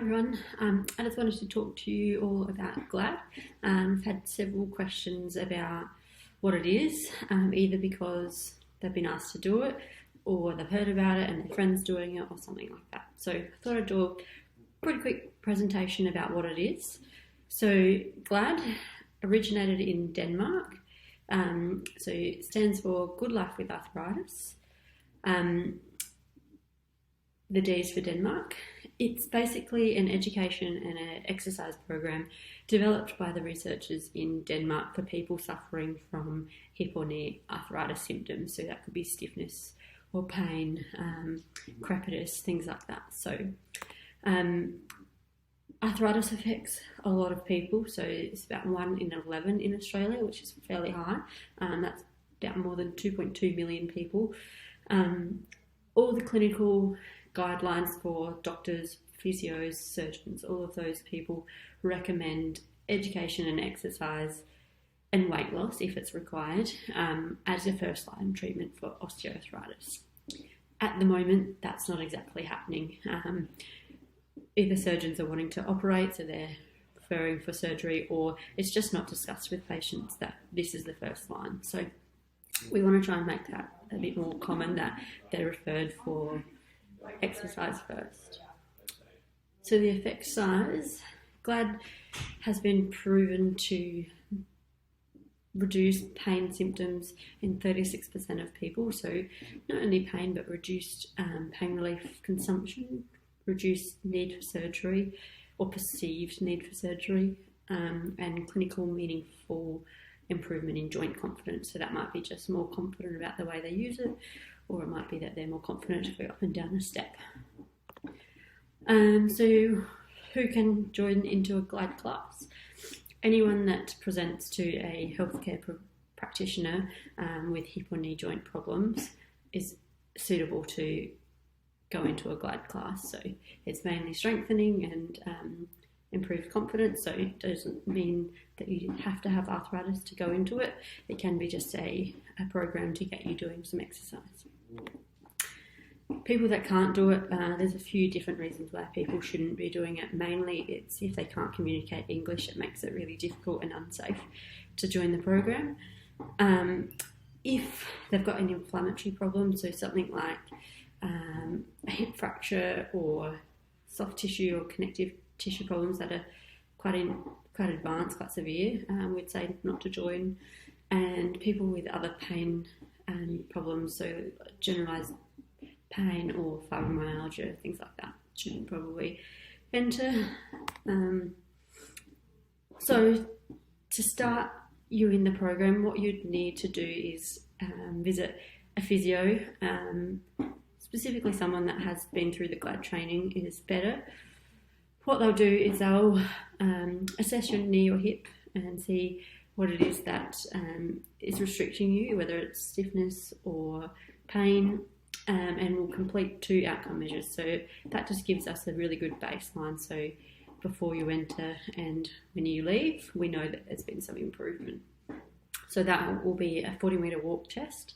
everyone. I just wanted to talk to you all about GLAD. I've had several questions about what it is, either because they've been asked to do it or they've heard about it and their friends doing it or something like that. So I thought I'd do a pretty quick presentation about what it is. So GLAD originated in Denmark. So it stands for Good Life with Arthritis. The D is for Denmark. It's basically an education and an exercise program developed by the researchers in Denmark for people suffering from hip or knee arthritis symptoms. So that could be stiffness or pain, crepitus, things like that. So arthritis affects a lot of people. So it's about 1 in 11 in Australia, which is fairly high. That's about more than 2.2 million people. All the clinical guidelines for doctors, physios, surgeons, all of those people recommend education and exercise and weight loss, if it's required, as a first line treatment for osteoarthritis. At the moment, that's not exactly happening. Either surgeons are wanting to operate, so they're referring for surgery, or it's just not discussed with patients that this is the first line. So we want to try and make that a bit more common, that they're referred for exercise first. So the effect size, GLAD has been proven to reduce pain symptoms in 36% of people. So not only pain, but reduced pain relief consumption, reduced need for surgery or perceived need for surgery, and clinical meaningful improvement in joint confidence. So that might be just more confident about the way they use it, or it might be that they're more confident to go up and down a step. So who can join into a GLAD class? Anyone that presents to a healthcare practitioner with hip or knee joint problems is suitable to go into a GLAD class. So it's mainly strengthening and improved confidence. So it doesn't mean that you have to have arthritis to go into it. It can be just a program to get you doing some exercise. People that can't do it, there's a few different reasons why people shouldn't be doing it. Mainly it's if they can't communicate English, it makes it really difficult and unsafe to join the program. If they've got an inflammatory problem, so something like a hip fracture or soft tissue or connective tissue problems that are quite advanced, quite severe, we'd say not to join. And people with other pain problems, so generalised pain or fibromyalgia, things like that, shouldn't probably enter. So to start you in the program, what you'd need to do is visit a physio, specifically someone that has been through the GLAD training is better. What they'll do is they'll assess your knee or hip and see what it is that is restricting you, whether it's stiffness or pain, and we'll complete 2 outcome measures. So that just gives us a really good baseline. So before you enter and when you leave, we know that there's been some improvement. So that will be a 40-metre walk test.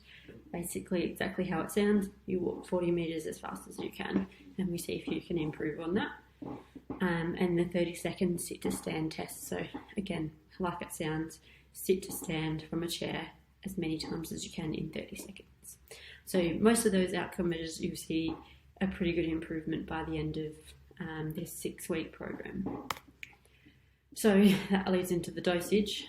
Basically exactly how it sounds. You walk 40 metres as fast as you can, and we see if you can improve on that. And the 30-second sit to stand test. So again, like it sounds, sit to stand from a chair as many times as you can in 30 seconds. So most of those outcome measures, you see a pretty good improvement by the end of this 6-week program. So that leads into the dosage.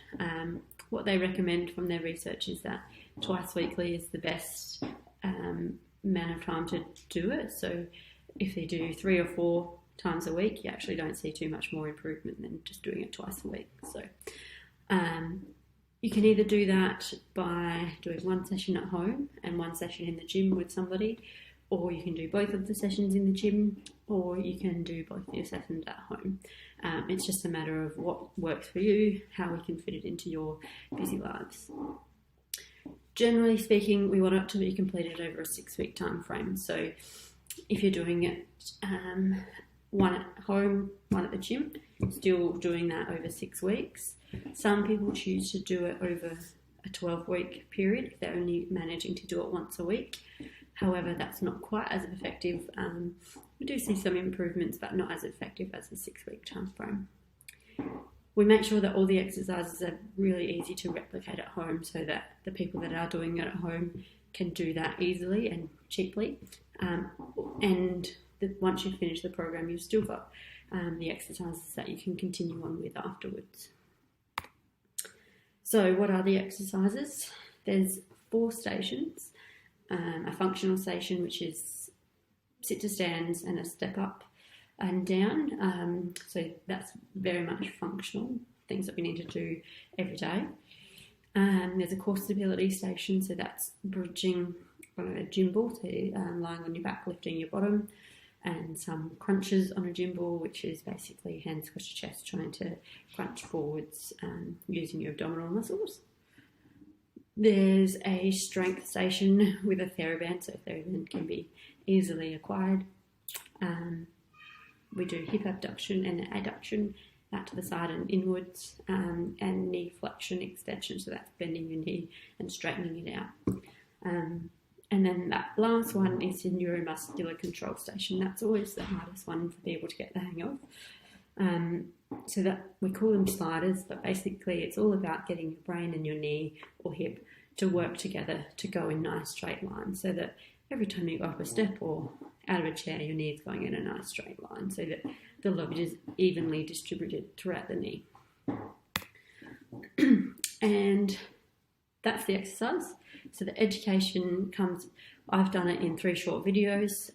What they recommend from their research is that twice weekly is the best amount of time to do it. So if they do 3 or 4 times a week, you actually don't see too much more improvement than just doing it twice a week. So you can either do that by doing 1 session at home and 1 session in the gym with somebody, or you can do both of the sessions in the gym, or you can do both of your sessions at home. It's just a matter of what works for you, how we can fit it into your busy lives. Generally speaking, we want it to be completed over a 6-week time frame. So if you're doing it 1 at home, 1 at the gym, still doing that over 6 weeks. Some people choose to do it over a 12-week period if they're only managing to do it once a week. However, that's not quite as effective we do see some improvements, but not as effective as the 6-week time frame. We make sure that all the exercises are really easy to replicate at home, so that the people that are doing it at home can do that easily and cheaply. And once you finish the program, you've still got the exercises that you can continue on with afterwards. So what are the exercises? There's 4 stations. A functional station, which is sit to stands and a step up and down. So that's very much functional, things that we need to do every day. There's a core stability station, so that's bridging on a gym ball, so lying on your back, lifting your bottom, and some crunches on a gym ball, which is basically hands across your chest, trying to crunch forwards using your abdominal muscles. There's a strength station with a TheraBand, so TheraBand can be easily acquired. We do hip abduction and adduction out to the side and inwards, and knee flexion extension, so that's bending your knee and straightening it out. And then that last one is the neuromuscular control station. That's always the hardest one for people to get the hang of. So that we call them sliders, but basically it's all about getting your brain and your knee or hip to work together to go in nice straight lines, so that every time you go up a step or out of a chair, your knee is going in a nice straight line, so that the load is evenly distributed throughout the knee. And that's the exercise. So the education comes, I've done it in 3 short videos.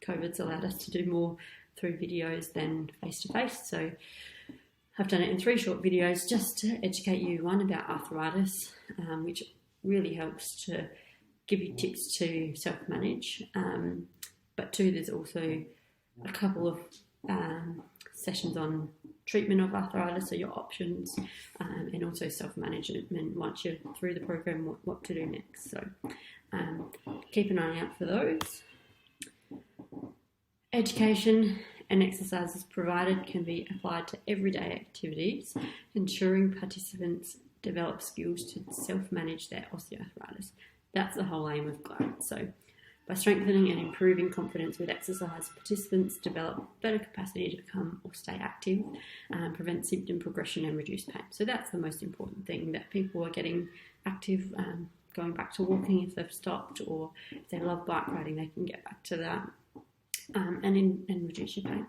COVID's allowed us to do more through videos than face-to-face, so I've done it in 3 short videos just to educate you, 1, about arthritis, which really helps to give you tips to self-manage, but 2, there's also a couple of sessions on treatment of arthritis, so your options, and also self-management once you're through the program, what to do next. So keep an eye out for those. Education and exercises provided can be applied to everyday activities, ensuring participants develop skills to self-manage their osteoarthritis. That's the whole aim of GLAD. So by strengthening and improving confidence with exercise, participants develop better capacity to become or stay active, prevent symptom progression and reduce pain. So that's the most important thing, that people are getting active, going back to walking if they've stopped, or if they love bike riding, they can get back to that, and reduce your pain.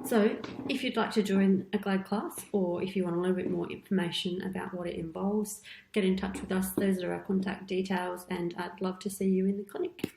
So if you'd like to join a GLAD class, or if you want a little bit more information about what it involves, get in touch with us. Those are our contact details, and I'd love to see you in the clinic.